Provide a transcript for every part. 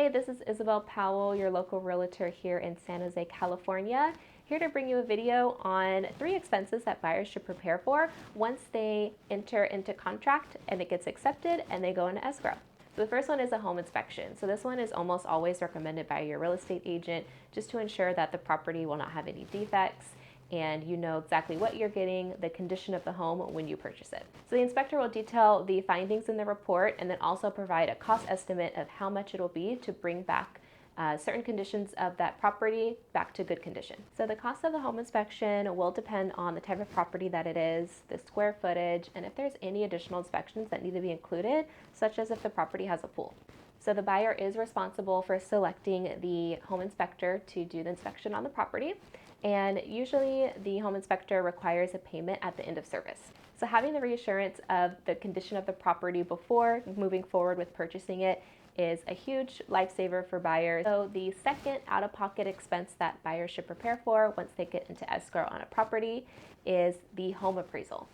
Hey, this is Isabel Powell, your local realtor here in San Jose, California. Here to bring you a video on 3 expenses that buyers should prepare for once they enter into contract and it gets accepted and they go into escrow. So the first one is a home inspection. So this one is almost always recommended by your real estate agent just to ensure that the property will not have any defects and you know exactly what you're getting, the condition of the home when you purchase it. So the inspector will detail the findings in the report and then also provide a cost estimate of how much it'll be to bring back certain conditions of that property back to good condition. So the cost of the home inspection will depend on the type of property that it is, the square footage, and if there's any additional inspections that need to be included, such as if the property has a pool. So the buyer is responsible for selecting the home inspector to do the inspection on the property. And usually the home inspector requires a payment at the end of service. So having the reassurance of the condition of the property before moving forward with purchasing it is a huge lifesaver for buyers. So the second out-of-pocket expense that buyers should prepare for once they get into escrow on a property is the home appraisal.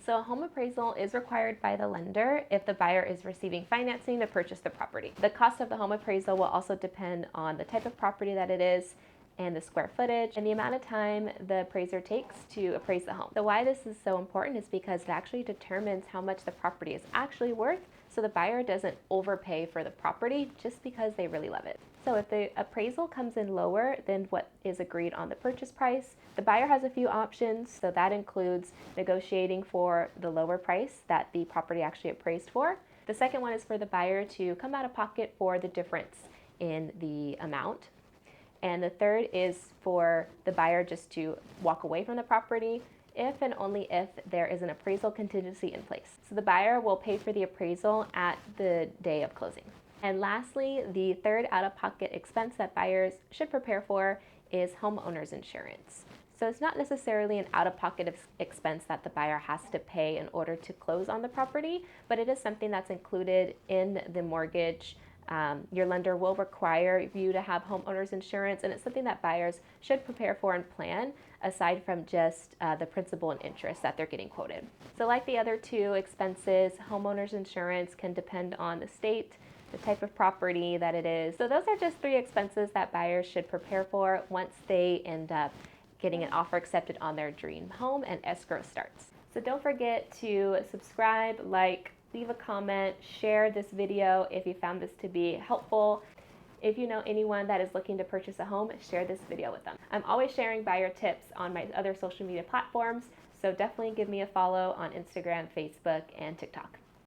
So a home appraisal is required by the lender if the buyer is receiving financing to purchase the property. The cost of the home appraisal will also depend on the type of property that it is, and the square footage, and the amount of time the appraiser takes to appraise the home. So why this is so important is because it actually determines how much the property is actually worth, so the buyer doesn't overpay for the property just because they really love it. So if the appraisal comes in lower than what is agreed on the purchase price, the buyer has a few options. So that includes negotiating for the lower price that the property actually appraised for. The second one is for the buyer to come out of pocket for the difference in the amount. And the third is for the buyer just to walk away from the property if and only if there is an appraisal contingency in place. So the buyer will pay for the appraisal at the day of closing. And lastly, the third out-of-pocket expense that buyers should prepare for is homeowner's insurance. So it's not necessarily an out-of-pocket expense that the buyer has to pay in order to close on the property, but it is something that's included in the mortgage. Your lender will require you to have homeowners insurance, and it's something that buyers should prepare for and plan aside from just the principal and interest that they're getting quoted. So like the other 2 expenses, homeowners insurance can depend on the state, the type of property that it is. So those are just 3 expenses that buyers should prepare for once they end up getting an offer accepted on their dream home and escrow starts. So don't forget to subscribe, like, leave a comment, share this video if you found this to be helpful. If you know anyone that is looking to purchase a home, share this video with them. I'm always sharing buyer tips on my other social media platforms, so definitely give me a follow on Instagram, Facebook, and TikTok.